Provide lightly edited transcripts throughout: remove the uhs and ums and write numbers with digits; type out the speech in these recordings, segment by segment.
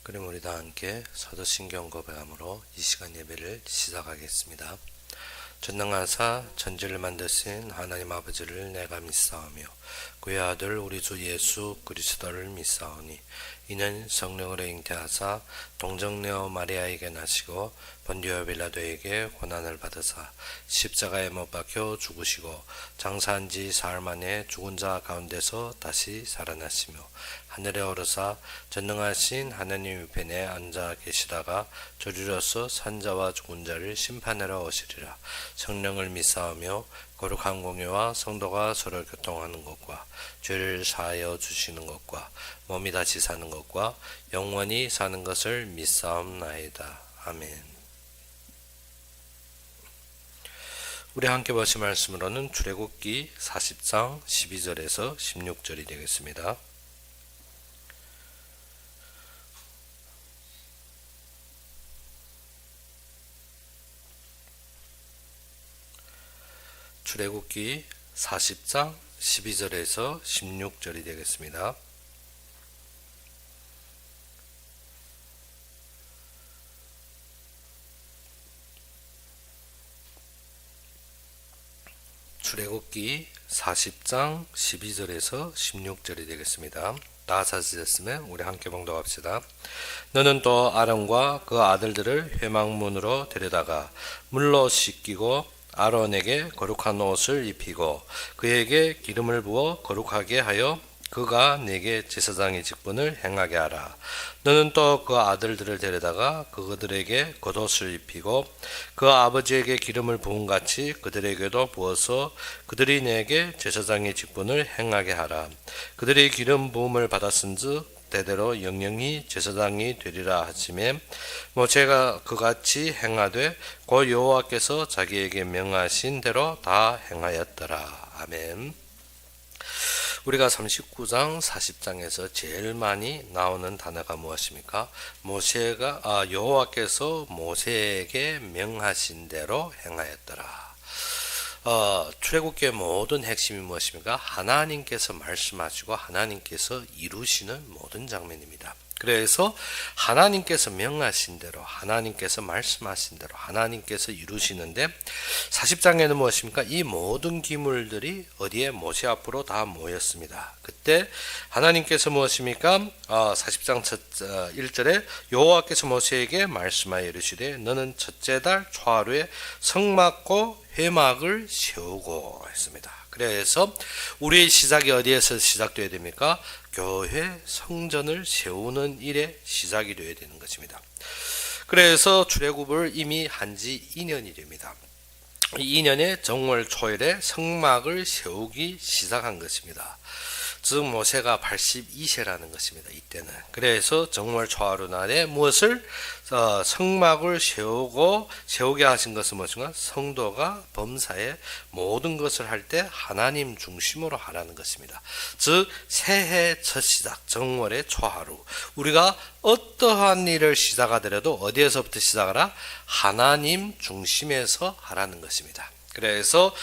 그럼 우리 다 함께 사도신경 고백함으로 이 시간 예배를 시작하겠습니다. 전능하사 천지를 만드신 하나님 아버지를 내가 믿사오며 그의 아들 우리 주 예수 그리스도를 믿사오니 이는 성령으로 잉태하사 동정녀 마리아에게 나시고 본디오 빌라도에게 고난을 받으사 십자가에 못 박혀 죽으시고 장사한 지 사흘 만에 죽은 자 가운데서 다시 살아나시며 하늘에 오르사 전능하신 하나님 우편에 앉아 계시다가 저리로서 산자와 죽은 자를 심판하러 오시리라. 성령을 믿사오며 거룩한 공예와 성도가 서로 교통하는 것과 죄를 사하여 주시는 것과 몸이 다시 사는 것과 영원히 사는 것을 믿사옵나이다. 아멘. 우리 함께 보신 말씀으로는 출애굽기 40장 12절에서 16절이 되겠습니다. 출애굽기 40장 12절에서 16절이 되겠습니다. 출애굽기 40장 12절에서 16절이 되겠습니다. 다 찾으셨으면 우리 함께 봉독합시다. 너는 또 아론과 그 아들들을 회막문으로 데려다가 물로 씻기고 아론에게 거룩한 옷을 입히고 그에게 기름을 부어 거룩하게 하여 그가 내게 제사장의 직분을 행하게 하라. 너는 또 그 아들들을 데려다가 그들에게 겉옷을 입히고 그 아버지에게 기름을 부은 같이 그들에게도 부어서 그들이 내게 제사장의 직분을 행하게 하라. 그들이 기름 부음을 받았은즉 대대로 영영이 제사장이 되리라 하시매 모세가 그같이 행하되 곧 여호와께서 자기에게 명하신 대로 다 행하였더라. 아멘. 우리가 39장 40장에서 제일 많이 나오는 단어가 무엇입니까? 여호와께서 모세에게 명하신 대로 행하였더라. 출애굽기의 모든 핵심이 무엇입니까? 하나님께서 말씀하시고 하나님께서 이루시는 모든 장면입니다. 그래서 하나님께서 명하신 대로 하나님께서 말씀하신 대로 하나님께서 이루시는데 40장에는 무엇입니까? 이 모든 기물들이 어디에 모세 앞으로 다 모였습니다. 그때 하나님께서 무엇입니까? 40장 1절에 여호와께서 모세에게 말씀하여 이르시되 너는 첫째 달 초하루에 성 막고 회막을 세우고 했습니다. 그래서 우리의 시작이 어디에서 시작되어야 됩니까? 교회 성전을 세우는 일에 시작이 되어야 되는 것입니다. 그래서 출애굽을 이미 한지 2년이 됩니다. 2년의 정월 초일에 성막을 세우기 시작한 것입니다. 즉 모세가 82세라는 것입니다. 이때는. 그래서 정월 초하루 날에 무엇을 성막을 세우게 하신 것은 무엇인가? 성도가 범사에 모든 것을 할 때 하나님 중심으로 하라는 것입니다. 즉 새해 첫 시작 정월의 초하루 우리가 어떠한 일을 시작하더라도 어디에서부터 시작하라? 하나님 중심에서 하라는 것입니다. 그래서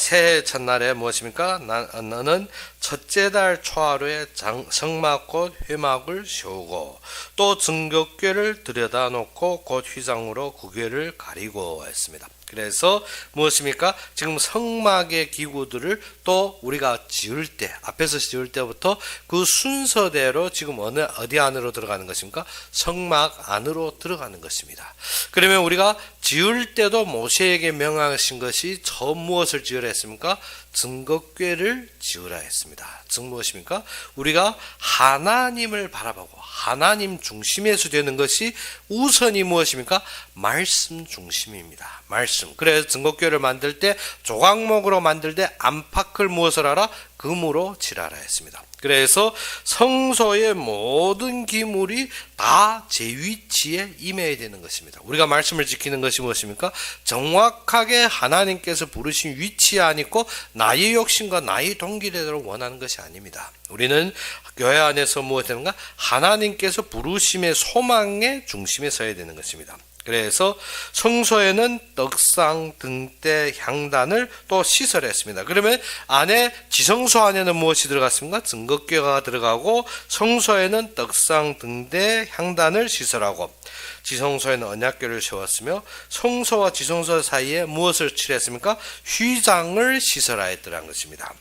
새해 첫날에 무엇입니까? 너는 첫째 달 초하루에 성막 곧 회막을 세우고 또 증거궤를 들여다 놓고 곧 휘장으로 그 궤를 가리고 했습니다. 그래서 무엇입니까? 지금 성막의 기구들을 또 우리가 지을 때 앞에서 지을 때부터 그 순서대로 지금 어디 안으로 들어가는 것입니까? 성막 안으로 들어가는 것입니다. 그러면 우리가 지을 때도 모세에게 명하신 것이 처음 무엇을 지으라 했습니까? 증거궤를 지으라 했습니다. 즉 무엇입니까? 우리가 하나님을 바라보고 하나님 중심에서 되는 것이 우선이 무엇입니까? 말씀 중심입니다. 말씀. 그래서 증거궤를 만들 때 조각목으로 만들 때 안팎을 무엇을 하라? 금으로 칠하라 했습니다. 그래서 성소의 모든 기물이 다 제 위치에 임해야 되는 것입니다. 우리가 말씀을 지키는 것이 무엇입니까? 정확하게 하나님께서 부르신 위치에 안 있고 나의 욕심과 나의 동기대로 원하는 것이 아닙니다. 우리는 교회 안에서 무엇 되는가? 하나님께서 부르심의 소망의 중심에 서야 되는 것입니다. 그래서 성소에는 떡상, 등대, 향단을 또 시설했습니다. 그러면 안에 지성소 안에는 무엇이 들어갔습니까? 증거궤가 들어가고 성소에는 떡상, 등대, 향단을 시설하고 지성소에는 언약궤를 세웠으며 성소와 지성소 사이에 무엇을 칠했습니까? 휘장을 시설하였더라는 것입니다.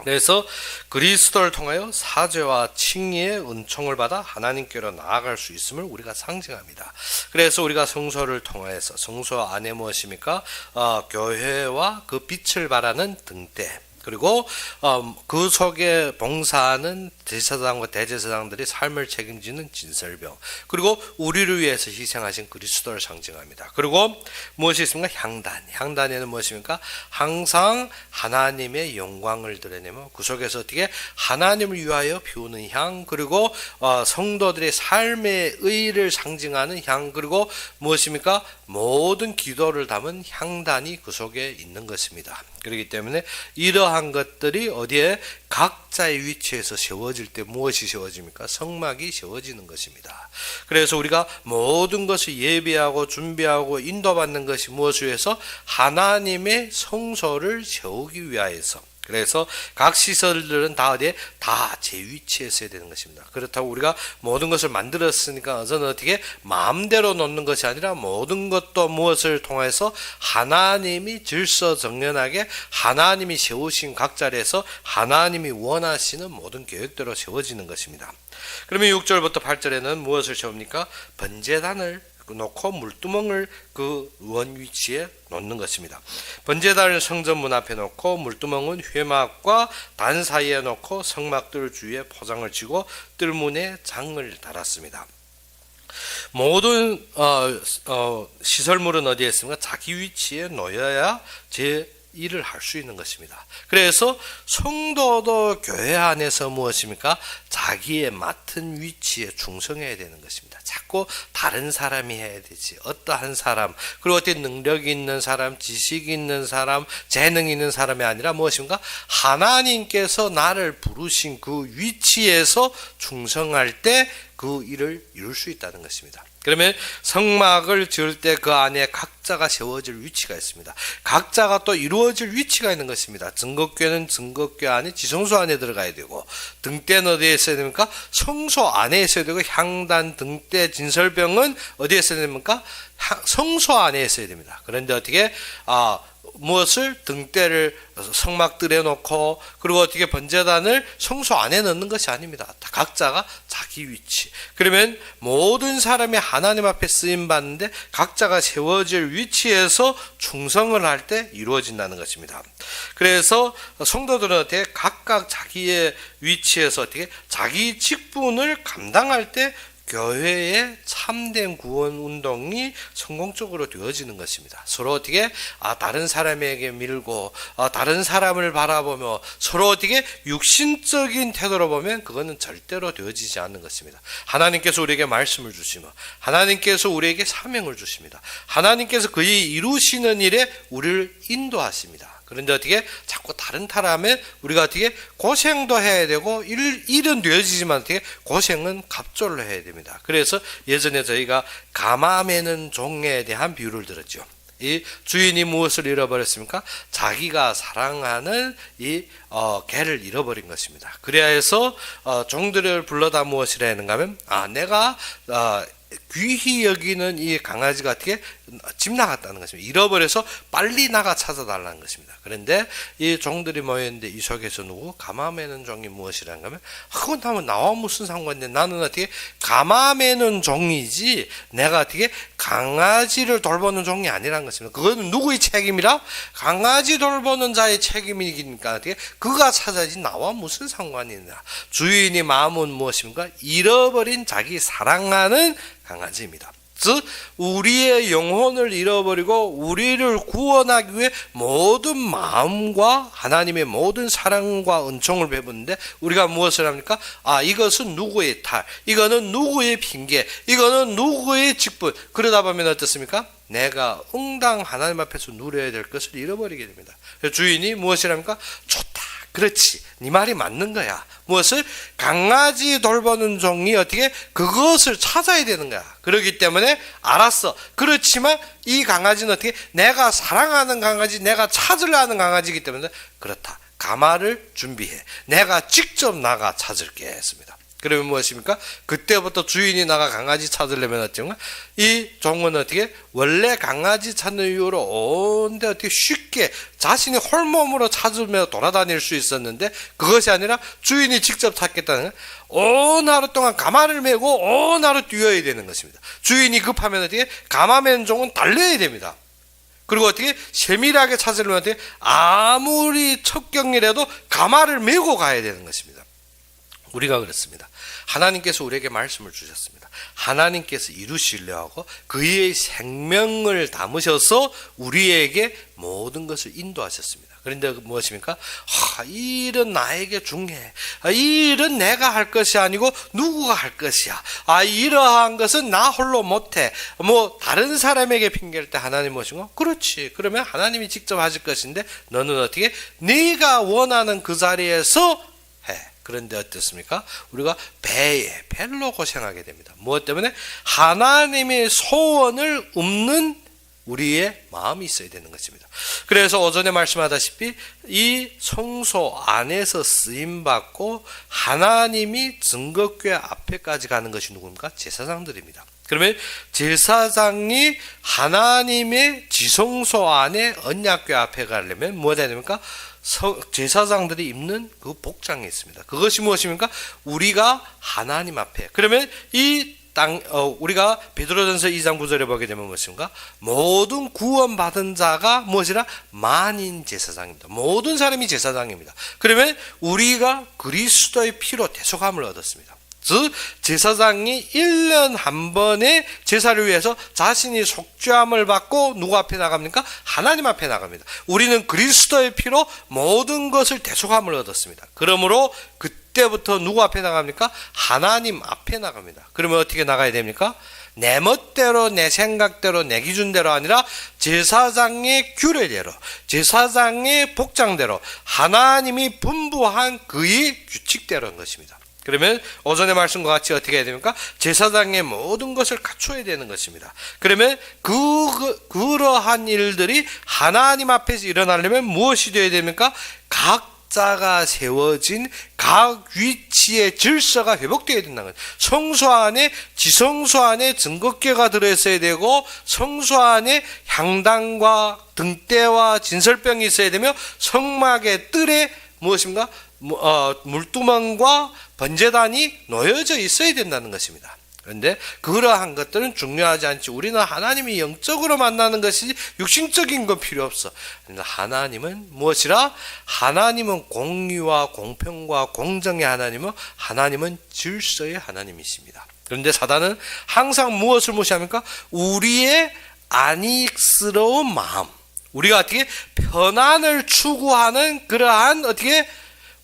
그래서 그리스도를 통하여 사죄와 칭의의 은총을 받아 하나님께로 나아갈 수 있음을 우리가 상징합니다. 그래서 우리가 성소를 통하여서 성소 안에 무엇입니까? 교회와 그 빛을 발하는 등대, 그리고 그 속에 봉사하는 제사장과 대제사장들이 삶을 책임지는 진설병, 그리고 우리를 위해서 희생하신 그리스도를 상징합니다. 그리고 무엇이 있습니까? 향단. 향단에는 무엇입니까? 항상 하나님의 영광을 드러내며 그 속에서 어떻게 하나님을 위하여 피우는 향, 그리고 성도들의 삶의 의를 상징하는 향, 그리고 무엇입니까? 모든 기도를 담은 향단이 그 속에 있는 것입니다. 그렇기 때문에 이러한 것들이 어디에 각자의 위치에서 세워질 때 무엇이 세워집니까? 성막이 세워지는 것입니다. 그래서 우리가 모든 것을 예비하고 준비하고 인도받는 것이 무엇을 위해서? 하나님의 성소를 세우기 위하여서. 그래서 각 시설들은 다 어디에? 다 제 위치에 있어야 되는 것입니다. 그렇다고 우리가 모든 것을 만들었으니까 저는 어떻게 마음대로 놓는 것이 아니라 모든 것도 무엇을 통해서 하나님이 질서정연하게 하나님이 세우신 각 자리에서 하나님이 원하시는 모든 계획대로 세워지는 것입니다. 그러면 6절부터 8절에는 무엇을 세웁니까? 번제단을 놓고 물두멍을 그 원 위치에 놓는 것입니다. 번제단을 성전 문 앞에 놓고 물두멍은 회막과 단 사이에 놓고 성막들 주위에 포장을 치고 뜰문에 장을 달았습니다. 모든 시설물은 어디에 있습니까? 자기 위치에 놓여야 제 일을 할 수 있는 것입니다. 그래서 성도도 교회 안에서 무엇입니까? 자기의 맡은 위치에 충성해야 되는 것입니다. 자꾸 다른 사람이 해야 되지. 어떠한 사람, 그리고 어떤 능력이 있는 사람, 지식이 있는 사람, 재능이 있는 사람이 아니라 무엇입니까? 하나님께서 나를 부르신 그 위치에서 충성할 때 그 일을 이룰 수 있다는 것입니다. 그러면 성막을 지을 때 그 안에 각자가 세워질 위치가 있습니다. 각자가 또 이루어질 위치가 있는 것입니다. 증거궤는 증거궤 안에 지성소 안에 들어가야 되고, 등대는 어디에 있어야 됩니까? 성소 안에 있어야 되고, 향단, 등대, 진설병은 어디에 있어야 됩니까? 성소 안에 있어야 됩니다. 그런데 어떻게 무엇을 등대를 성막들에 놓고, 그리고 어떻게 번제단을 성소 안에 넣는 것이 아닙니다. 각자가 자기 위치. 그러면 모든 사람이 하나님 앞에 쓰임 받는데 각자가 세워질 위치에서 충성을 할 때 이루어진다는 것입니다. 그래서 성도들은 어떻게 각각 자기의 위치에서 어떻게 자기 직분을 감당할 때 교회의 참된 구원 운동이 성공적으로 되어지는 것입니다. 서로 어떻게 다른 사람에게 밀고 다른 사람을 바라보며 서로 어떻게 육신적인 태도로 보면 그거는 절대로 되어지지 않는 것입니다. 하나님께서 우리에게 말씀을 주시며 하나님께서 우리에게 사명을 주십니다. 하나님께서 그의 이루시는 일에 우리를 인도하십니다. 그런데 어떻게 자꾸 다른 사람에 우리가 어떻게 고생도 해야 되고 일은 되어지지만 어떻게 고생은 갑절로 해야 됩니다. 그래서 예전에 저희가 가마매는 종에 대한 비유를 들었죠. 이 주인이 무엇을 잃어버렸습니까? 자기가 사랑하는 이 개를 잃어버린 것입니다. 그래야 해서 종들을 불러다 무엇이라 하는가 하면 내가 귀히 여기는 이 강아지가 어떻게 집 나갔다는 것입니다. 잃어버려서 빨리 나가 찾아달라는 것입니다. 그런데 이 종들이 모였는데 이 속에서 누구? 가마매는 종이 무엇이라는 하면 그건 나와 무슨 상관인데 나는 어떻게 가마매는 종이지 내가 어떻게 강아지를 돌보는 종이 아니라는 것입니다. 그건 누구의 책임이라? 강아지 돌보는 자의 책임이니까 어떻게 그가 찾아야지 나와 무슨 상관이 있냐. 주인의 마음은 무엇입니까? 잃어버린 자기 사랑하는 강아지입니다. 즉 우리의 영혼을 잃어버리고 우리를 구원하기 위해 모든 마음과 하나님의 모든 사랑과 은총을 베푸는데 우리가 무엇을 합니까? 이것은 누구의 탈, 이거는 누구의 핑계, 이거는 누구의 직분. 그러다 보면 어떻습니까? 내가 응당 하나님 앞에서 누려야 될 것을 잃어버리게 됩니다. 주인이 무엇이랍니까? 좋다. 그렇지. 네 말이 맞는 거야. 무엇을? 강아지 돌보는 종이 어떻게 그것을 찾아야 되는 거야. 그렇기 때문에 알았어. 그렇지만 이 강아지는 어떻게 내가 사랑하는 강아지, 내가 찾으려 하는 강아지이기 때문에 그렇다. 가마를 준비해. 내가 직접 나가 찾을게 했습니다. 그러면 무엇입니까? 그때부터 주인이 나가 강아지 찾으려면 어쩌면 이 종은 어떻게 원래 강아지 찾는 이유로 온데 어떻게 쉽게 자신이 홀몸으로 찾으며 돌아다닐 수 있었는데 그것이 아니라 주인이 직접 찾겠다는 온 하루 동안 가마를 메고 온 하루 뛰어야 되는 것입니다. 주인이 급하면 어떻게 가마 맨 종은 달려야 됩니다. 그리고 어떻게 세밀하게 찾으려면 어떻게 아무리 첩경이라도 가마를 메고 가야 되는 것입니다. 우리가 그렇습니다. 하나님께서 우리에게 말씀을 주셨습니다. 하나님께서 이루시려 하고 그의 생명을 담으셔서 우리에게 모든 것을 인도하셨습니다. 그런데 무엇입니까? 이 일은 나에게 중요해. 이 일은 내가 할 것이 아니고 누구가 할 것이야. 이러한 것은 나 홀로 못해. 다른 사람에게 핑계를 때 하나님 오시고 그렇지. 그러면 하나님이 직접 하실 것인데 너는 어떻게 네가 원하는 그 자리에서 해. 그런데 어떻습니까? 우리가 배로 고생하게 됩니다. 무엇 때문에? 하나님의 소원을 읊는 우리의 마음이 있어야 되는 것입니다. 그래서 오전에 말씀하다시피 이 성소 안에서 쓰임받고 하나님이 증거궤 앞에까지 가는 것이 누굽니까? 제사장들입니다. 그러면 제사장이 하나님의 지성소 안에 언약궤 앞에 가려면 무엇 해야 됩니까? 제사장들이 입는 그 복장이 있습니다. 그것이 무엇입니까? 우리가 하나님 앞에. 그러면 우리가 베드로전서 2장 9절에 보게 되면 무엇인가? 모든 구원받은 자가 무엇이라? 만인 제사장입니다. 모든 사람이 제사장입니다. 그러면 우리가 그리스도의 피로 대속함을 얻었습니다. 즉 제사장이 1년 한 번의 제사를 위해서 자신이 속죄함을 받고 누구 앞에 나갑니까? 하나님 앞에 나갑니다. 우리는 그리스도의 피로 모든 것을 대속함을 얻었습니다. 그러므로 그때부터 누구 앞에 나갑니까? 하나님 앞에 나갑니다. 그러면 어떻게 나가야 됩니까? 내 멋대로 내 생각대로 내 기준대로 아니라 제사장의 규례대로 제사장의 복장대로 하나님이 분부한 그의 규칙대로인 것입니다. 그러면 오전의 말씀과 같이 어떻게 해야 됩니까? 제사장의 모든 것을 갖춰야 되는 것입니다. 그러면 그러한 일들이 하나님 앞에서 일어나려면 무엇이 되어야 됩니까? 각자가 세워진 각 위치의 질서가 회복되어야 된다는 거예요. 성소 안에 지성소 안에 증거궤가 들어있어야 되고 성소 안에 향단과 등대와 진설병이 있어야 되며 성막의 뜰에 무엇인가? 물두멍과 번제단이 놓여져 있어야 된다는 것입니다. 그런데 그러한 것들은 중요하지 않지. 우리는 하나님이 영적으로 만나는 것이지 육신적인 건 필요 없어. 하나님은 무엇이라? 하나님은 공의와 공평과 공정의 하나님은 질서의 하나님이십니다. 그런데 사단은 항상 무엇을 무시합니까? 우리의 안익스러운 마음, 우리가 어떻게 편안을 추구하는 그러한 어떻게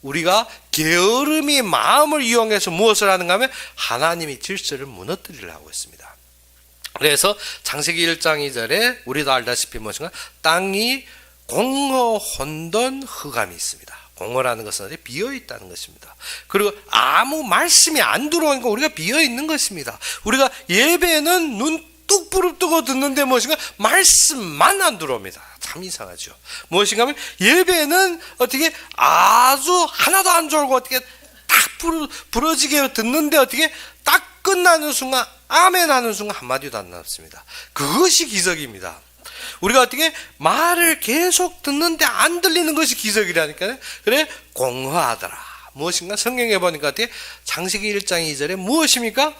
우리가 게으름이 마음을 이용해서 무엇을 하는가 하면 하나님의 질서를 무너뜨리려고 했습니다. 그래서 창세기 1장 2절에 우리도 알다시피 무엇인가? 땅이 공허 혼돈 흑암이 있습니다. 공허라는 것은 비어 있다는 것입니다. 그리고 아무 말씀이 안 들어오니까 우리가 비어 있는 것입니다. 우리가 예배는 눈 뚝 부릅뜨고 듣는데 무엇인가? 말씀만 안 들어옵니다. 참 이상하죠. 무엇인가 하면 예배는 어떻게 아주 하나도 안 졸고 어떻게 딱 부러지게 듣는데 어떻게 딱 끝나는 순간 아멘 하는 순간 한마디도 안 나왔습니다. 그것이 기적입니다. 우리가 어떻게 말을 계속 듣는데 안 들리는 것이 기적이라니까요. 그래 공허하더라. 무엇인가? 성경에 보니까 어떻게 창세기 1장 2절에 무엇입니까?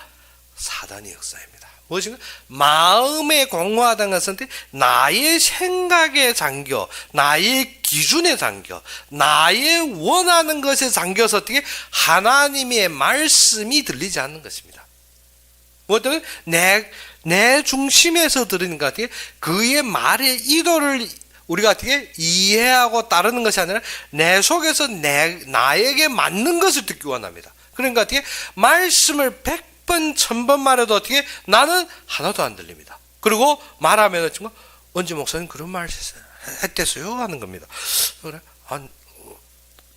사단의 역사입니다. 무엇인가? 마음에 공허하다는 것은 나의 생각에 잠겨, 나의 기준에 잠겨, 나의 원하는 것에 잠겨서 어떻게 하나님의 말씀이 들리지 않는 것입니다. 뭐 때문에 내 중심에서 들으는 것 같아요. 그의 말의 의도를 우리가 어떻게 이해하고 따르는 것이 아니라 내 속에서 나에게 맞는 것을 듣기 원합니다. 그러니까 어떻게 말씀을 100번, 1000번 말해도 어떻게 나는 하나도 안 들립니다. 그리고 말하면 언제 목사님 그런 말 했댔어요? 하는 겁니다. 그래?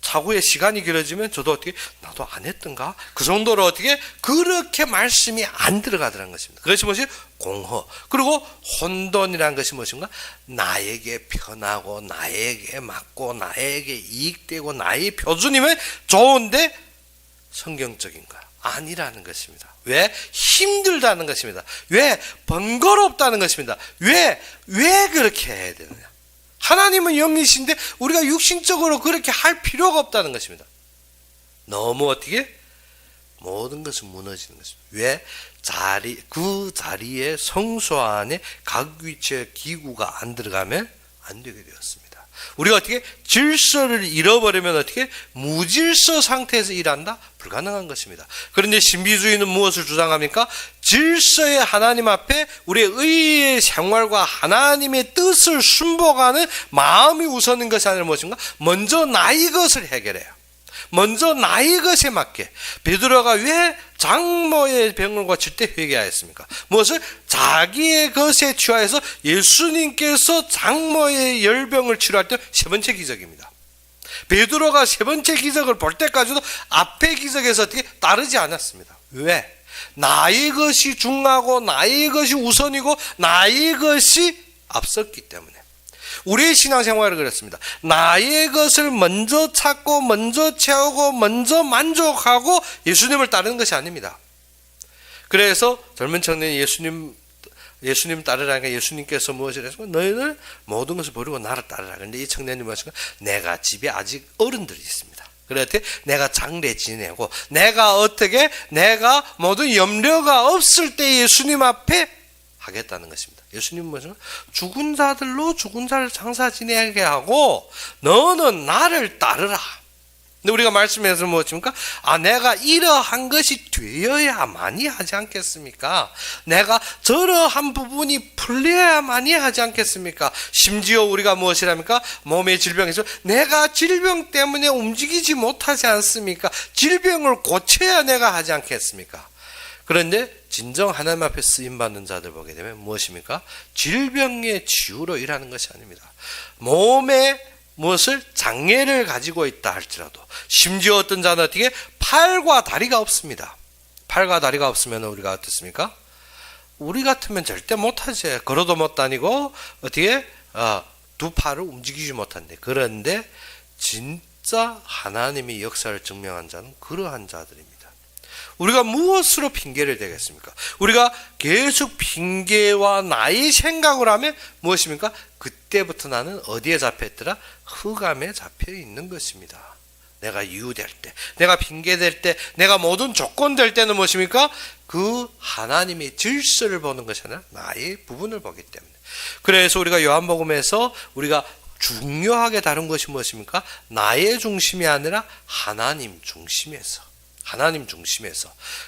차후에 시간이 길어지면 저도 어떻게 나도 안 했던가? 그 정도로 어떻게 그렇게 말씀이 안 들어가더라는 것입니다. 그것이 뭐지? 공허. 그리고 혼돈이라는 것이 무엇인가? 나에게 편하고 나에게 맞고 나에게 이익되고 나의 표준이면 좋은데 성경적인 거야. 아니라는 것입니다. 왜? 힘들다는 것입니다. 왜? 번거롭다는 것입니다. 왜 그렇게 해야 되느냐? 하나님은 영이신데 우리가 육신적으로 그렇게 할 필요가 없다는 것입니다. 너무 어떻게? 모든 것은 무너지는 것입니다. 왜? 그 자리에 성소 안에 각 위치의 기구가 안 들어가면 안 되게 되었습니다. 우리가 어떻게 질서를 잃어버리면 어떻게 무질서 상태에서 일한다? 불가능한 것입니다. 그런데 신비주의는 무엇을 주장합니까? 질서의 하나님 앞에 우리의 의의 생활과 하나님의 뜻을 순복하는 마음이 우선인 것이 아니라 무엇인가? 먼저 나의 것을 해결해요. 먼저 나의 것에 맞게. 베드로가 왜 장모의 병을 고칠 때 회개하였습니까? 무엇을? 자기의 것에 취하여서 예수님께서 장모의 열병을 치료할 때 세 번째 기적입니다. 베드로가 세 번째 기적을 볼 때까지도 앞의 기적에서 어떻게 따르지 않았습니다. 왜? 나의 것이 중하고 나의 것이 우선이고 나의 것이 앞섰기 때문에. 우리의 신앙생활을 그랬습니다. 나의 것을 먼저 찾고 먼저 채우고 먼저 만족하고 예수님을 따르는 것이 아닙니다. 그래서 젊은 청년이 예수님 따르라니까 예수님께서 무엇을 했습니까? 너희는 모든 것을 버리고 나를 따르라. 그런데 이 청년이 무엇인가? 내가 집에 아직 어른들이 있습니다. 그래서 내가 장례 지내고 내가 모든 염려가 없을 때 예수님 앞에 하겠다는 것입니다. 예수님은 무엇인가? 죽은 자들로 죽은 자를 장사 지내게 하고 너는 나를 따르라. 근데 우리가 말씀에서 무엇입니까? 내가 이러한 것이 되어야만이 하지 않겠습니까? 내가 저러한 부분이 풀려야만이 하지 않겠습니까? 심지어 우리가 무엇이랍니까? 몸의 질병이 있어 내가 질병 때문에 움직이지 못하지 않습니까? 질병을 고쳐야 내가 하지 않겠습니까? 그런데 진정 하나님 앞에 쓰임받는 자들 보게 되면 무엇입니까? 질병의 치유로 일하는 것이 아닙니다. 몸에 무엇을 장애를 가지고 있다 할지라도 심지어 어떤 자는 어떻게 팔과 다리가 없습니다. 팔과 다리가 없으면 우리가 어떻습니까? 우리 같으면 절대 못하지. 걸어도 못 다니고 어떻게 두 팔을 움직이지 못한대. 그런데 진짜 하나님의 역사를 증명한 자는 그러한 자들입니다. 우리가 무엇으로 핑계를 대겠습니까? 우리가 계속 핑계와 나의 생각을 하면 무엇입니까? 그때부터 나는 어디에 잡혀있더라? 흑암에 잡혀 있는 것입니다. 내가 이유될 때, 내가 핑계될 때, 내가 모든 조건 될 때는 무엇입니까? 그 하나님의 질서를 보는 것이 아니라 나의 부분을 보기 때문에. 그래서 우리가 요한복음에서 우리가 중요하게 다룬 것이 무엇입니까? 나의 중심이 아니라 하나님 중심에서.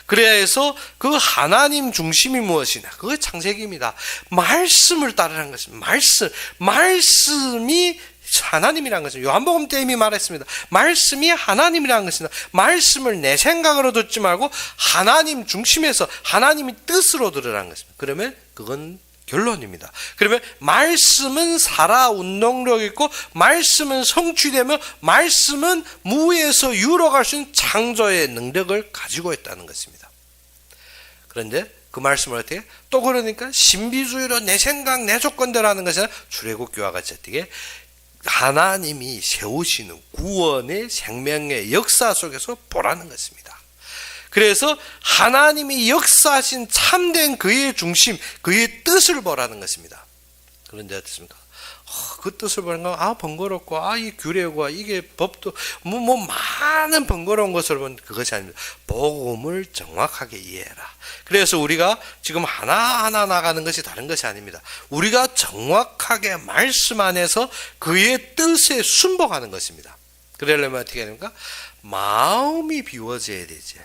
그래서 그 하나님 중심이 무엇이냐? 그게 창세기입니다. 말씀을 따르라는 것입니다. 말씀이 하나님이라는 것입니다. 요한복음 때 이미 말했습니다. 말씀이 하나님이라는 것입니다. 말씀을 내 생각으로 듣지 말고 하나님 중심에서 하나님의 뜻으로 들으라는 것입니다. 그러면 그건 결론입니다. 그러면 말씀은 살아 운동력 있고 말씀은 성취되면 말씀은 무에서 유로 갈 수 있는 창조의 능력을 가지고 있다는 것입니다. 그런데 그 말씀을 어떻게 또 그러니까 신비주의로 내 생각 내 조건대로 하는 것이 아니라 출애굽기와 같이 어떻게 하나님이 세우시는 구원의 생명의 역사 속에서 보라는 것입니다. 그래서 하나님이 역사하신 참된 그의 중심, 그의 뜻을 보라는 것입니다. 그런데 어떻습니까? 그 뜻을 보니까 번거롭고 이 규례고 이게 법도 많은 번거로운 것을 보는 그것이 아닙니다. 복음을 정확하게 이해해라. 그래서 우리가 지금 하나하나 나가는 것이 다른 것이 아닙니다. 우리가 정확하게 말씀 안에서 그의 뜻에 순복하는 것입니다. 그러려면 어떻게 해야 됩니까? 마음이 비워져야 되지.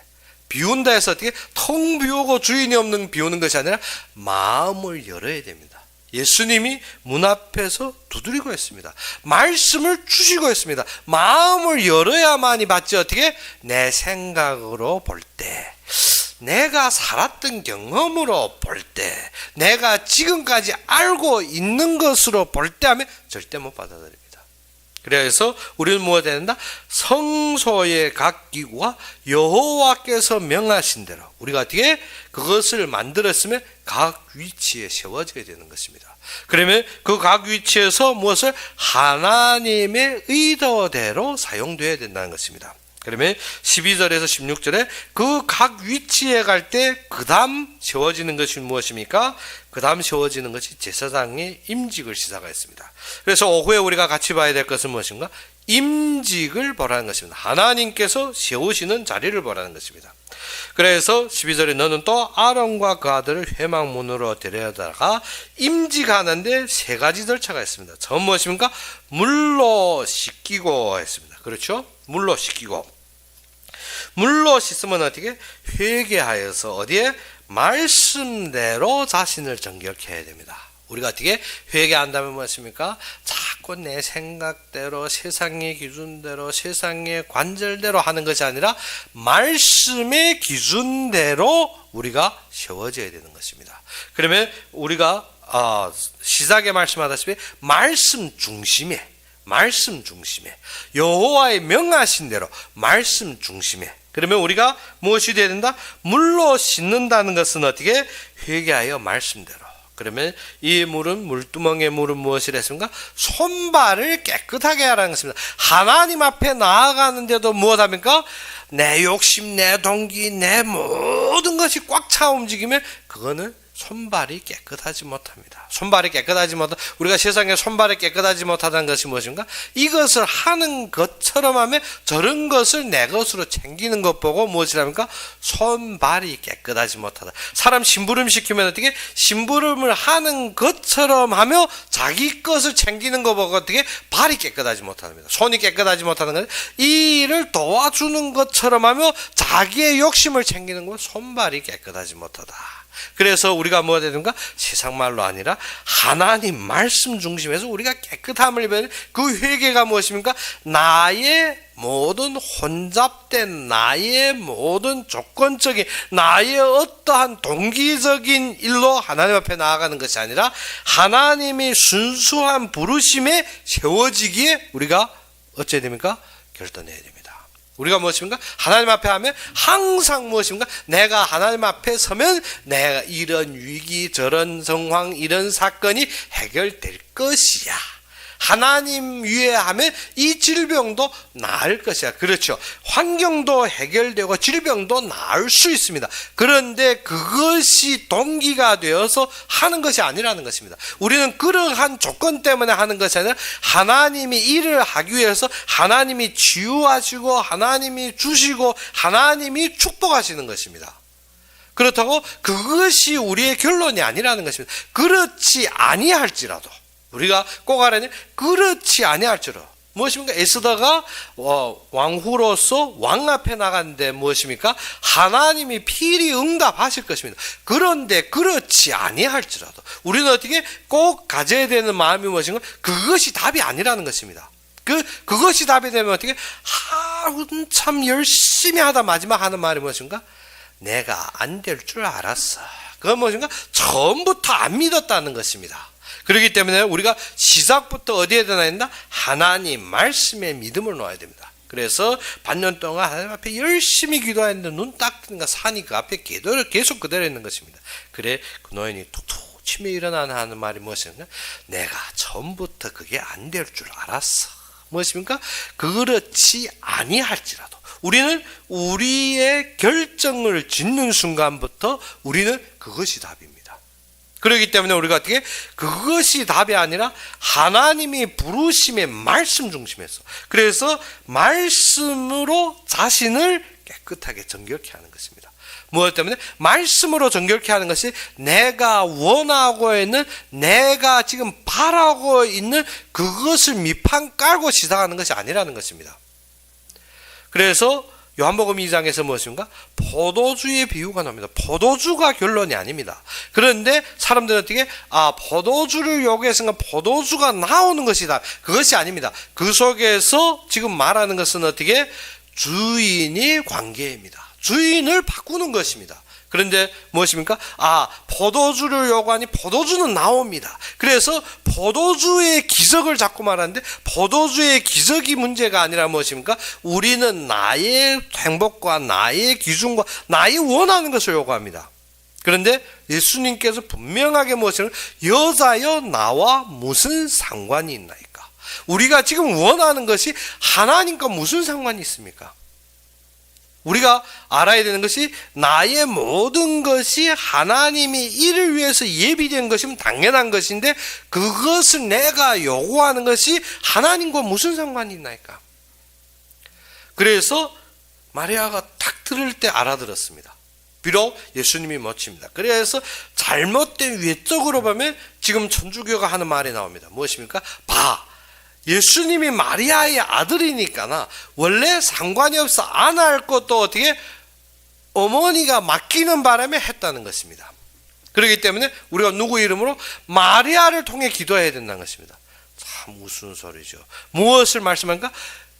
비운다 해서 어떻게 텅 비우고 주인이 없는 비우는 것이 아니라 마음을 열어야 됩니다. 예수님이 문 앞에서 두드리고 있습니다. 말씀을 주시고 있습니다. 마음을 열어야만이 받지. 어떻게? 내 생각으로 볼 때, 내가 살았던 경험으로 볼 때, 내가 지금까지 알고 있는 것으로 볼 때 하면 절대 못 받아들입니다. 그래서 우리는 무엇이 된다? 성소의 각 기구와 여호와께서 명하신 대로 우리가 어떻게 그것을 만들었으면 각 위치에 세워져야 되는 것입니다. 그러면 그 각 위치에서 무엇을 하나님의 의도대로 사용되어야 된다는 것입니다. 그러면 12절에서 16절에 그 각 위치에 갈 때 그 다음 세워지는 것이 무엇입니까? 그 다음 세워지는 것이 제사장의 임직을 시사하였습니다. 그래서 오후에 우리가 같이 봐야 될 것은 무엇인가? 임직을 보라는 것입니다. 하나님께서 세우시는 자리를 보라는 것입니다. 그래서 12절에 너는 또 아론과 그 아들을 회막문으로 데려다가 임직하는데 세 가지 절차가 있습니다. 처음 무엇입니까? 물로 씻기고 했습니다. 그렇죠? 물로 씻기고. 물로 씻으면 어떻게? 회개하여서 어디에? 말씀대로 자신을 정결케 해야 됩니다. 우리가 어떻게 회개한다면 무엇입니까? 자꾸 내 생각대로 세상의 기준대로 세상의 관절대로 하는 것이 아니라 말씀의 기준대로 우리가 세워져야 되는 것입니다. 그러면 우리가 시작에 말씀하다시피 말씀 중심에 여호와의 명하신 대로 말씀 중심에. 그러면 우리가 무엇이 되어야 된다? 물로 씻는다는 것은 어떻게? 회개하여 말씀대로. 그러면 이 물은 물두멍의 물은 무엇이라 했습니까? 손발을 깨끗하게 하라는 것입니다. 하나님 앞에 나아가는데도 무엇합니까? 내 욕심, 내 동기, 내 모든 것이 꽉 차 움직이면 그거는 손발이 깨끗하지 못합니다. 손발이 깨끗하지 못하 우리가 세상에 손발이 깨끗하지 못하다는 것이 무엇인가? 이것을 하는 것처럼 하면 저런 것을 내 것으로 챙기는 것 보고 무엇이랍니까? 손발이 깨끗하지 못하다. 사람 심부름 시키면 어떻게? 심부름을 하는 것처럼 하며 자기 것을 챙기는 것 보고 어떻게? 발이 깨끗하지 못합니다. 손이 깨끗하지 못하는 것. 이 일을 도와주는 것처럼 하며 자기의 욕심을 챙기는 것 손발이 깨끗하지 못하다. 그래서 우리가 뭐가 되는가? 세상 말로 아니라 하나님 말씀 중심에서 우리가 깨끗함을 입어야 그 회개가 무엇입니까? 나의 모든 혼잡된 나의 모든 조건적인 나의 어떠한 동기적인 일로 하나님 앞에 나아가는 것이 아니라 하나님의 순수한 부르심에 세워지기에 우리가 어찌해야 됩니까? 결단해야 됩니다. 우리가 무엇입니까? 하나님 앞에 하면 항상 무엇입니까? 내가 하나님 앞에 서면 내가 이런 위기, 저런 상황, 이런 사건이 해결될 것이야. 하나님 위에 하면 이 질병도 나을 것이야. 그렇죠. 환경도 해결되고 질병도 나을 수 있습니다. 그런데 그것이 동기가 되어서 하는 것이 아니라는 것입니다. 우리는 그러한 조건 때문에 하는 것이 아니라 하나님이 일을 하기 위해서 하나님이 치유하시고 하나님이 주시고 하나님이 축복하시는 것입니다. 그렇다고 그것이 우리의 결론이 아니라는 것입니다. 그렇지 아니할지라도 우리가 꼭 알아야 그렇지 아니할지라도 무엇입니까? 에스더가 왕후로서 왕 앞에 나갔는데 무엇입니까? 하나님이 필히 응답하실 것입니다. 그런데 그렇지 아니할지라도 우리는 어떻게 꼭 가져야 되는 마음이 무엇인가? 그것이 답이 아니라는 것입니다. 그것이 답이 되면 어떻게? 한참 열심히 하다 마지막 하는 말이 무엇인가? 내가 안 될 줄 알았어. 그건 무엇인가? 처음부터 안 믿었다는 것입니다. 그렇기 때문에 우리가 시작부터 어디에 되나 했나? 하나님 말씀에 믿음을 놓아야 됩니다. 그래서 반년 동안 하나님 앞에 열심히 기도했는데 눈 딱 뜨니까 산이 그 앞에 계속 그대로 있는 것입니다. 그래 그 노인이 툭툭 치며 일어나는 하는 말이 무엇이었냐? 내가 처음부터 그게 안 될 줄 알았어. 무엇입니까? 그렇지 아니할지라도 우리는 우리의 결정을 짓는 순간부터 우리는 그것이 답입니다. 그렇기 때문에 우리가 어떻게 그것이 답이 아니라 하나님이 부르심의 말씀 중심에서 그래서 말씀으로 자신을 깨끗하게 정결케 하는 것입니다. 무엇 때문에? 말씀으로 정결케 하는 것이 내가 원하고 있는 내가 지금 바라고 있는 그것을 밑판 깔고 시작하는 것이 아니라는 것입니다. 그래서 요한복음 2장에서 무엇인가? 포도주의 비유가 나옵니다. 포도주가 결론이 아닙니다. 그런데 사람들은 어떻게? 포도주를 요구했으니까 포도주가 나오는 것이다. 그것이 아닙니다. 그 속에서 지금 말하는 것은 어떻게? 주인이 관계입니다. 주인을 바꾸는 것입니다. 그런데 무엇입니까? 포도주를 요구하니 포도주는 나옵니다. 그래서 포도주의 기적을 자꾸 말하는데 포도주의 기적이 문제가 아니라 무엇입니까? 우리는 나의 행복과 나의 기준과 나의 원하는 것을 요구합니다. 그런데 예수님께서 분명하게 무엇을 여자여 나와 무슨 상관이 있나이까? 우리가 지금 원하는 것이 하나님과 무슨 상관이 있습니까? 우리가 알아야 되는 것이 나의 모든 것이 하나님이 이를 위해서 예비된 것이면 당연한 것인데 그것을 내가 요구하는 것이 하나님과 무슨 상관이 있나이까? 그래서 마리아가 딱 들을 때 알아들었습니다. 비록 예수님이 멋집니다. 그래서 잘못된 외적으로 보면 지금 천주교가 하는 말이 나옵니다. 무엇입니까? 예수님이 마리아의 아들이니까 원래 상관이 없어 안 할 것도 어떻게 어머니가 맡기는 바람에 했다는 것입니다. 그렇기 때문에 우리가 누구 이름으로 마리아를 통해 기도해야 된다는 것입니다. 참 무슨 소리죠. 무엇을 말씀하니까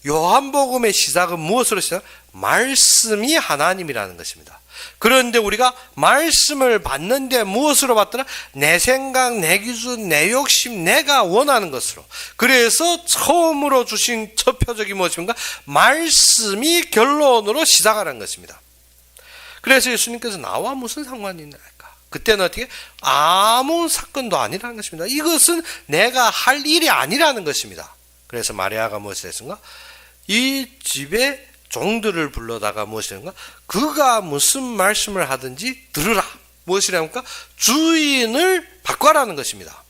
요한복음의 시작은 무엇으로 시작? 말씀이 하나님이라는 것입니다. 그런데 우리가 말씀을 받는데 무엇으로 받더라? 내 생각, 내 기준, 내 욕심, 내가 원하는 것으로. 그래서 처음으로 주신 첫 표적이 무엇입니까? 말씀이 결론으로 시작하는 것입니다. 그래서 예수님께서 나와 무슨 상관이 있나까? 그때는 어떻게? 아무 사건도 아니라는 것입니다. 이것은 내가 할 일이 아니라는 것입니다. 그래서 마리아가 무엇을 했습니까? 이 집에 종들을 불러다가 무엇이란가? 그가 무슨 말씀을 하든지 들으라. 무엇이랍니까? 주인을 바꿔라는 것입니다.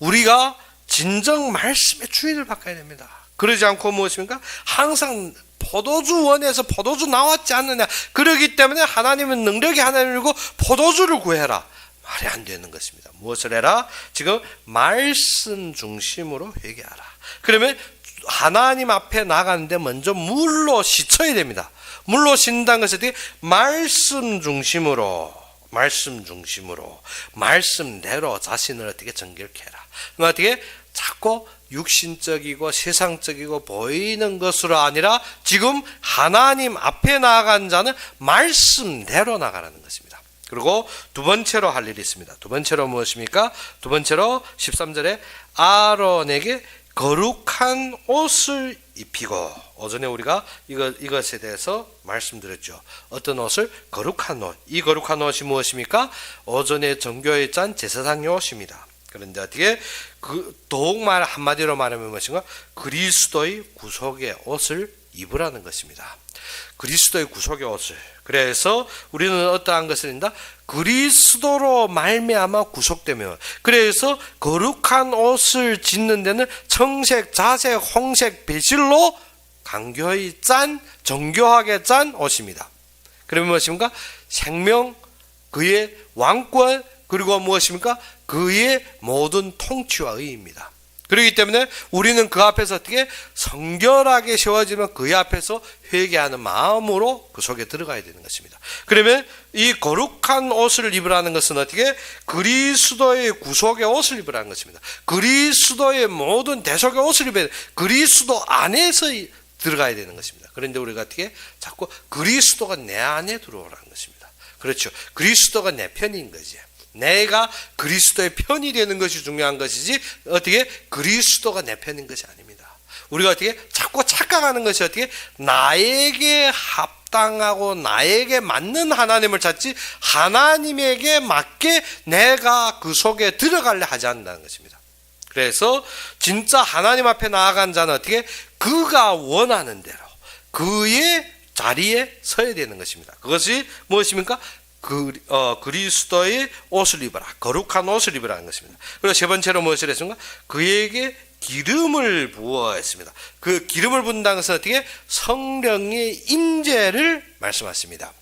우리가 진정 말씀의 주인을 바꿔야 됩니다. 그러지 않고 무엇입니까? 항상 포도주원에서 포도주 나왔지 않느냐. 그러기 때문에 하나님은 능력이 하나님이고 포도주를 구해라. 말이 안 되는 것입니다. 무엇을 해라? 지금 말씀 중심으로 회개하라. 그러면 하나님 앞에 나가는데 먼저 물로 씻어야 됩니다. 물로 씻는다는 것은 어떻게? 말씀대로 말씀대로 자신을 어떻게 정결케 해라. 어떻게? 자꾸 육신적이고 세상적이고 보이는 것으로 아니라 지금 하나님 앞에 나아간 자는 말씀대로 나가라는 것입니다. 그리고 두 번째로 할 일이 있습니다. 두 번째로 무엇입니까? 두 번째로 13절에 아론에게 거룩한 옷을 입히고, 오전에 우리가 이것에 대해서 말씀드렸죠. 어떤 옷을? 거룩한 옷. 이 거룩한 옷이 무엇입니까? 오전에 정교에 짠 제사장의 옷입니다. 그런데 어떻게 더욱 한마디로 말하면 무엇인가? 그리스도의 구속의 옷을 입으라는 것입니다. 그리스도의 구속의 옷을. 그래서 우리는 어떠한 것을 입는다? 그리스도로 말미암아 구속되며, 그래서 거룩한 옷을 짓는 데는 청색, 자색, 홍색, 배실로 강교히 짠, 정교하게 짠 옷입니다. 그러면 무엇입니까? 생명, 그의 왕권, 그리고 무엇입니까? 그의 모든 통치와 의입니다. 그렇기 때문에 우리는 그 앞에서 어떻게 성결하게 세워지면 그의 앞에서 회개하는 마음으로 그 속에 들어가야 되는 것입니다. 그러면 이 거룩한 옷을 입으라는 것은 어떻게? 그리스도의 구속의 옷을 입으라는 것입니다. 그리스도의 모든 대속의 옷을 입어야 돼. 그리스도 안에서 들어가야 되는 것입니다. 그런데 우리가 어떻게? 자꾸 그리스도가 내 안에 들어오라는 것입니다. 그렇죠. 그리스도가 내 편인 거지. 내가 그리스도의 편이 되는 것이 중요한 것이지 어떻게 그리스도가 내 편인 것이 아닙니다. 우리가 어떻게 자꾸 착각하는 것이 어떻게 나에게 합당하고 나에게 맞는 하나님을 찾지 하나님에게 맞게 내가 그 속에 들어가려 하지 않는다는 것입니다. 그래서 진짜 하나님 앞에 나아간 자는 어떻게 그가 원하는 대로 그의 자리에 서야 되는 것입니다. 그것이 무엇입니까? 그리스도의 옷을 입어라. 거룩한 옷을 입으라는 것입니다. 그리고 세 번째로 무엇을 했습니까? 그에게 기름을 부어했습니다. 그 기름을 부은다는 것은 어떻게? 성령의 임재를 말씀하십니다.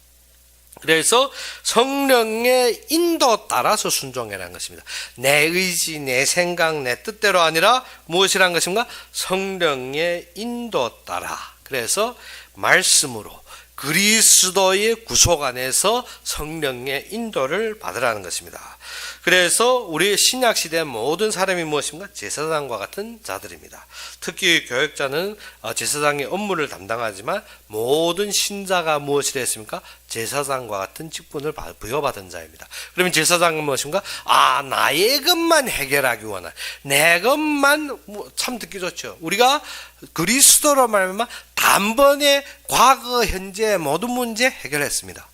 그래서 성령의 인도 따라서 순종해라는 것입니다. 내 의지, 내 생각, 내 뜻대로 아니라 무엇이라는 것인가? 성령의 인도 따라. 그래서 말씀으로 그리스도의 구속 안에서 성령의 인도를 받으라는 것입니다. 그래서 우리 신약 시대 모든 사람이 무엇입니까? 제사장과 같은 자들입니다. 특히 교역자는 제사장의 업무를 담당하지만 모든 신자가 무엇을 했습니까? 제사장과 같은 직분을 부여받은 자입니다. 그러면 제사장은 무엇인가? 나의 것만 해결하기 원한, 내 것만, 참 듣기 좋죠. 우리가 그리스도로 말하면 단번에 과거, 현재 모든 문제 해결했습니다.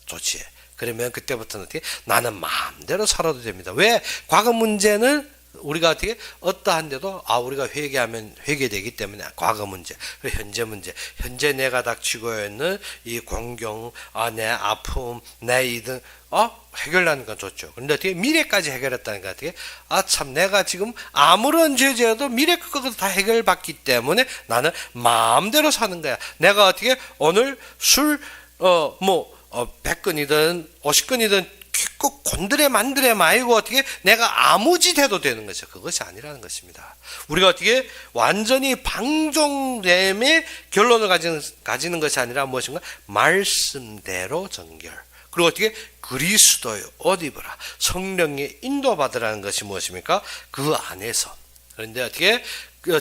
좋지. 그러면 그때부터는 어떻게? 나는 마음대로 살아도 됩니다. 왜? 과거 문제는 우리가 어떻게? 어떠한데도 우리가 회개하면 회개되기 때문에 과거 문제, 현재 문제, 현재 내가 닥치고 있는 이 공경, 내 아픔, 내 이등, 해결하는 건 좋죠. 그런데 어떻게? 미래까지 해결했다는 거 어떻게? 참 내가 지금 아무런 죄져도 미래 것도 다 해결받기 때문에 나는 마음대로 사는 거야. 내가 어떻게? 오늘 술, 100건이든 50건이든 꼭 곤드레 만드레 마이고 어떻게 내가 아무 짓 해도 되는 거죠. 그것이 아니라는 것입니다. 우리가 어떻게 완전히 방종됨의 결론을 가지는 것이 아니라 무엇인가? 말씀대로 정결. 그리고 어떻게? 그리스도의 옷 입으라. 성령의 인도받으라는 것이 무엇입니까? 그 안에서. 그런데 어떻게?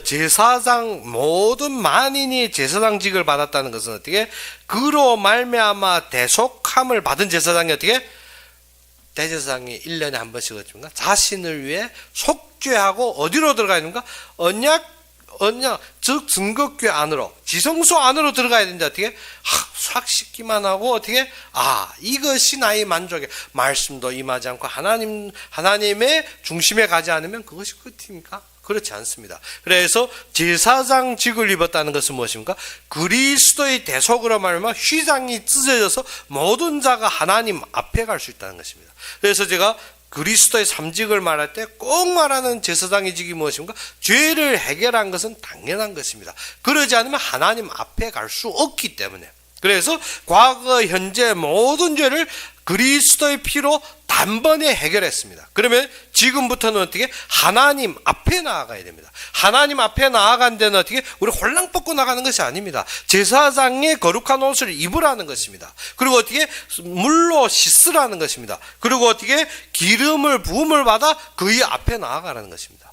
제사장 모든 만인이 제사장직을 받았다는 것은 어떻게? 그로 말미암아 대속함을 받은 제사장이 어떻게? 대제사장이 1년에 한 번씩 어떻습니까? 자신을 위해 속죄하고 어디로 들어가야 되는가? 언약 즉 증거궤 안으로, 지성소 안으로 들어가야 되는데 어떻게? 싹 씻기만 하고 어떻게? 이것이 나의 만족이야. 말씀도 임하지 않고 하나님의 중심에 가지 않으면 그것이 끝입니까? 그렇지 않습니다. 그래서 제사장직을 입었다는 것은 무엇입니까? 그리스도의 대속으로 말하면 휘장이 찢어져서 모든 자가 하나님 앞에 갈 수 있다는 것입니다. 그래서 제가 그리스도의 삼직을 말할 때 꼭 말하는 제사장의 직이 무엇입니까? 죄를 해결한 것은 당연한 것입니다. 그러지 않으면 하나님 앞에 갈 수 없기 때문에. 그래서 과거, 현재 모든 죄를 그리스도의 피로 단번에 해결했습니다. 그러면 지금부터는 어떻게? 하나님 앞에 나아가야 됩니다. 하나님 앞에 나아간 데는 어떻게? 우리 홀랑 벗고 나가는 것이 아닙니다. 제사장의 거룩한 옷을 입으라는 것입니다. 그리고 어떻게? 물로 씻으라는 것입니다. 그리고 어떻게? 기름을 부음을 받아 그의 앞에 나아가라는 것입니다.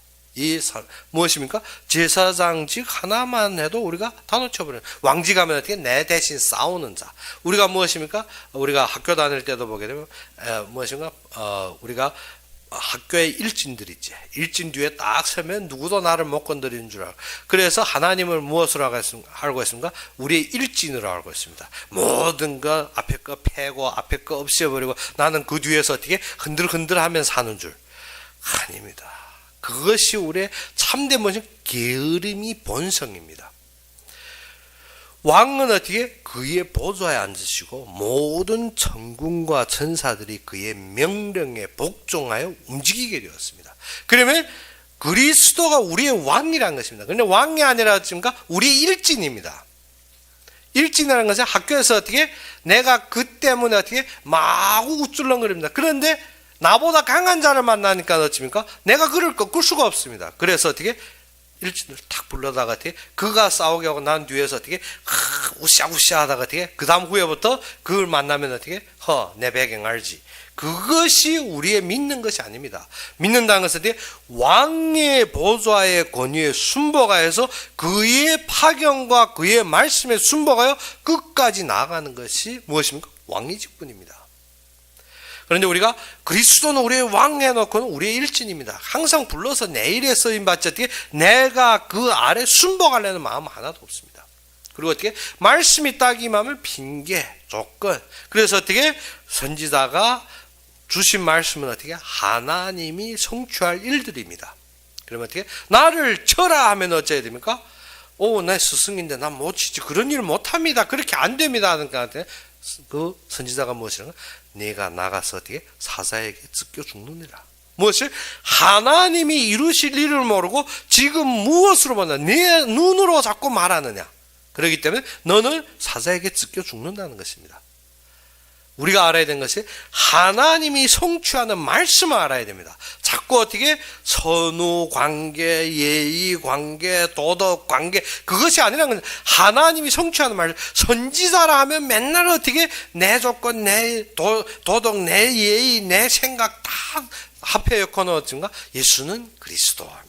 무엇입니까? 제사장직 하나만 해도 우리가 다 놓쳐버려요. 왕직하면 어떻게? 내 대신 싸우는 자. 우리가 무엇입니까? 우리가 학교 다닐 때도 보게 되면 무엇인가? 우리가 학교에 일진들 있지. 일진 뒤에 딱 서면 누구도 나를 못 건드리는 줄 알고. 그래서 하나님을 무엇으로 알고 있습니까? 우리의 일진으로 알고 있습니다. 모든 거 앞에 거 패고 앞에 거 없애버리고 나는 그 뒤에서 어떻게 흔들흔들하면 사는 줄. 아닙니다. 그것이 우리의 참된 뭐지? 게으름이 본성입니다. 왕은 어떻게? 그의 보좌에 앉으시고 모든 천군과 천사들이 그의 명령에 복종하여 움직이게 되었습니다. 그러면 그리스도가 우리의 왕이라는 것입니다. 그런데 왕이 아니라 어떻습니까? 우리의 일진입니다. 일진이라는 것은 학교에서 어떻게? 내가 그 때문에 어떻게? 마구 우쭐렁거립니다. 그런데 나보다 강한 자를 만나니까 어떻습니까? 내가 그를 꺾을 수가 없습니다. 그래서 어떻게? 일진을 탁 불러다가 어떻게? 그가 싸우게 하고 난 뒤에서 어떻게? 우쌰우쌰 하다가 어떻게? 그 다음 후에부터 그걸 만나면 어떻게? 내 배경 알지? 그것이 우리의 믿는 것이 아닙니다. 믿는다는 것은 어떻게? 왕의 보좌의 권위에 순복하여서 그의 파경과 그의 말씀에 순복하여 끝까지 나아가는 것이 무엇입니까? 왕의 직분입니다. 그런데 우리가 그리스도는 우리의 왕 해놓고는 우리의 일진입니다. 항상 불러서 내 일에 쓰임받지 어떻게 내가 그 아래 순복하려는 마음 하나도 없습니다. 그리고 어떻게 말씀이 딱 임하면 핑계, 조건. 그래서 어떻게 선지자가 주신 말씀은 어떻게 하나님이 성취할 일들입니다. 그러면 어떻게 나를 쳐라 하면 어찌해야 됩니까? 내 스승인데 난 못 치지. 그런 일 못합니다. 그렇게 안 됩니다. 그러니까 그 선지자가 무엇이라고? 네가 나가서 어떻게 사자에게 찢겨 죽느니라. 무엇을? 하나님이 이루실 일을 모르고 지금 무엇으로 보나? 네 눈으로 자꾸 말하느냐. 그렇기 때문에 너는 사자에게 찢겨 죽는다는 것입니다. 우리가 알아야 되는 것이 하나님이 성취하는 말씀을 알아야 됩니다. 자꾸 어떻게 선후 관계, 예의 관계, 도덕 관계 그것이 아니라는 거죠. 하나님이 성취하는 말씀. 선지자라 하면 맨날 어떻게 내 조건, 내 도덕, 내 예의, 내 생각 다 합해 엮어놓았지만 예수는 그리스도입니다.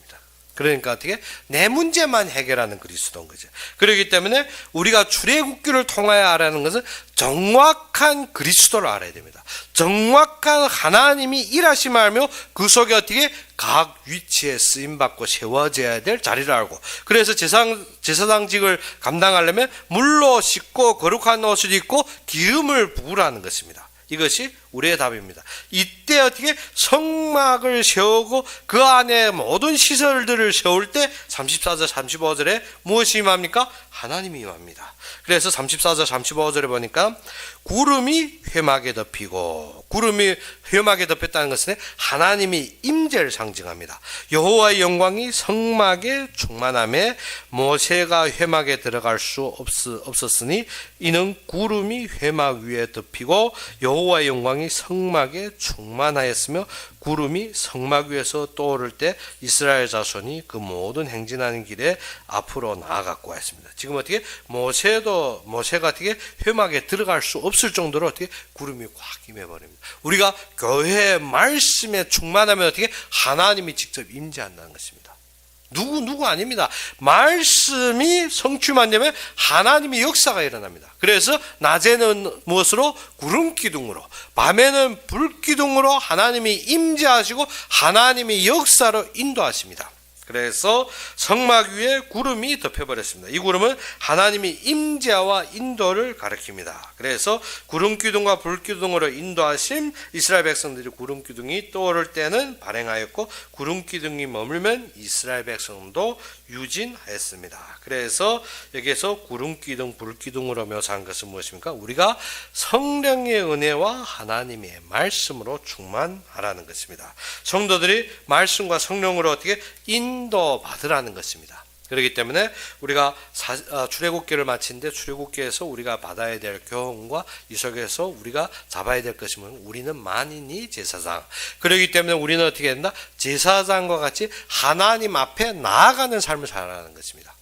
그러니까 어떻게 내 문제만 해결하는 그리스도인 거죠. 그렇기 때문에 우리가 출애굽기를 통하여 알아는 것은 정확한 그리스도를 알아야 됩니다. 정확한 하나님이 일하심을 알며 그 속에 어떻게 각 위치에 쓰임받고 세워져야 될 자리를 알고, 그래서 제사장직을 감당하려면 물로 씻고 거룩한 옷을 입고 기름을 부으라는 것입니다. 이것이 우리의 답입니다. 이때 어떻게 성막을 세우고 그 안에 모든 시설들을 세울 때 34절 35절에 무엇이 임합니까? 하나님이 임합니다. 그래서 34절 35절에 보니까 구름이 회막에 덮이고, 구름이 회막에 덮였다는 것은 하나님이 임재를 상징합니다. 여호와의 영광이 성막에 충만함에 모세가 회막에 들어갈 수 없었으니 이는 구름이 회막 위에 덮이고 여호와의 영광이 성막에 충만하였으며 구름이 성막 위에서 떠오를 때 이스라엘 자손이 그 모든 행진하는 길에 앞으로 나아갔고 했습니다. 지금 어떻게 모세가 어떻게 회막에 들어갈 수 없을 정도로 어떻게 구름이 확 임해버립니다. 우리가 교회 말씀에 충만하면 어떻게 하나님이 직접 임재한다는 것입니다. 누구 아닙니다. 말씀이 성취만 되면 하나님의 역사가 일어납니다. 그래서 낮에는 무엇으로? 구름 기둥으로, 밤에는 불 기둥으로 하나님이 임재하시고 하나님의 역사로 인도하십니다. 그래서 성막 위에 구름이 덮여버렸습니다. 이 구름은 하나님이 임재와 인도를 가리킵니다. 그래서 구름 기둥과 불 기둥으로 인도하심, 이스라엘 백성들이 구름 기둥이 떠오를 때는 발행하였고 구름 기둥이 머물면 이스라엘 백성도 유진하였습니다. 그래서 여기에서 구름 기둥, 불 기둥으로 묘사한 것은 무엇입니까? 우리가 성령의 은혜와 하나님의 말씀으로 충만하라는 것입니다. 성도들이 말씀과 성령으로 어떻게 인도받으라는 것입니다. 그렇기 때문에 우리가 출애굽기를 마치는데 출애굽기에서 우리가 받아야 될 교훈과 이 속에서 우리가 잡아야 될 것이 뭐냐면 우리는 만인이 제사장. 그렇기 때문에 우리는 어떻게 된다? 제사장과 같이 하나님 앞에 나아가는 삶을 살아가는 것입니다.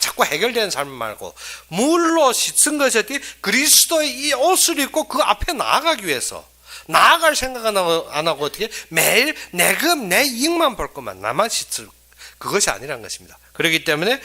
자꾸 해결되는 삶 말고 물로 씻은 것이 어떻게 그리스도의 이 옷을 입고 그 앞에 나아가기 위해서 나아갈 생각 안 하고 어떻게 매일 내 이익만 볼 것만 나만 씻을 그것이 아니라는 것입니다. 그렇기 때문에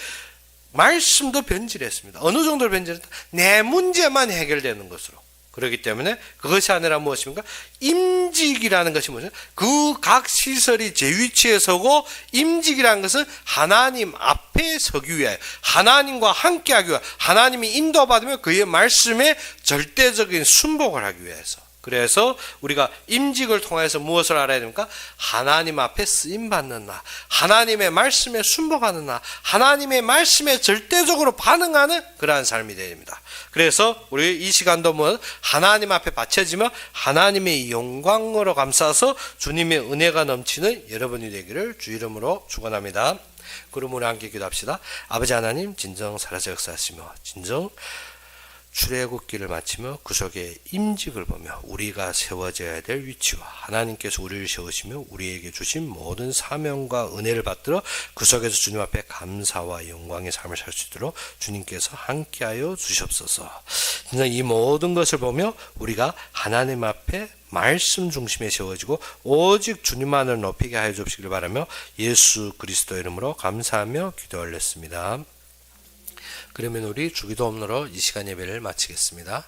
말씀도 변질했습니다. 어느 정도로 변질했다? 내 문제만 해결되는 것으로. 그렇기 때문에 그것이 아니라 무엇입니까? 임직이라는 것이 무엇입니까? 그 각 시설이 제 위치에 서고, 임직이라는 것은 하나님 앞에 서기 위하여, 하나님과 함께하기 위하여, 하나님이 인도받으며 그의 말씀에 절대적인 순복을 하기 위해서. 그래서 우리가 임직을 통해서 무엇을 알아야 됩니까? 하나님 앞에 쓰임받는 나, 하나님의 말씀에 순복하는 나, 하나님의 말씀에 절대적으로 반응하는 그러한 삶이 됩니다. 그래서 우리 이 시간도 하나님 앞에 바쳐지며 하나님의 영광으로 감싸서 주님의 은혜가 넘치는 여러분이 되기를 주 이름으로 축원합니다. 그럼 우리 함께 기도합시다. 아버지 하나님, 진정 살아서 역사하시며 진정 출애굽기를 마치며 그 속에 임직을 보며 우리가 세워져야 될 위치와 하나님께서 우리를 세우시며 우리에게 주신 모든 사명과 은혜를 받들어 그 속에서 주님 앞에 감사와 영광의 삶을 살 수 있도록 주님께서 함께하여 주시옵소서. 진짜 이 모든 것을 보며 우리가 하나님 앞에 말씀 중심에 세워지고 오직 주님만을 높이게 하여 주시기를 바라며 예수 그리스도 이름으로 감사하며 기도 올렸습니다. 그러면 우리 주기도 없노로 이 시간 예배를 마치겠습니다.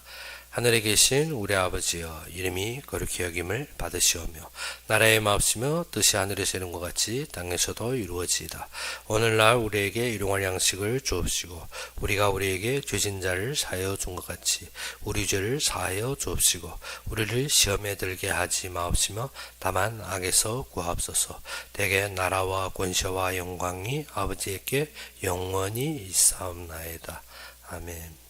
하늘에 계신 우리 아버지여, 이름이 거룩히 여김을 받으시오며 나라의 마옵시며 뜻이 하늘에서 이룬 것 같이 땅에서도 이루어지이다. 오늘날 우리에게 일용할 양식을 주옵시고 우리가 우리에게 죄진 자를 사하여 준 것 같이 우리 죄를 사하여 주옵시고 우리를 시험에 들게 하지 마옵시며 다만 악에서 구하옵소서. 대개 나라와 권세와 영광이 아버지에게 영원히 있사옵나이다. 아멘.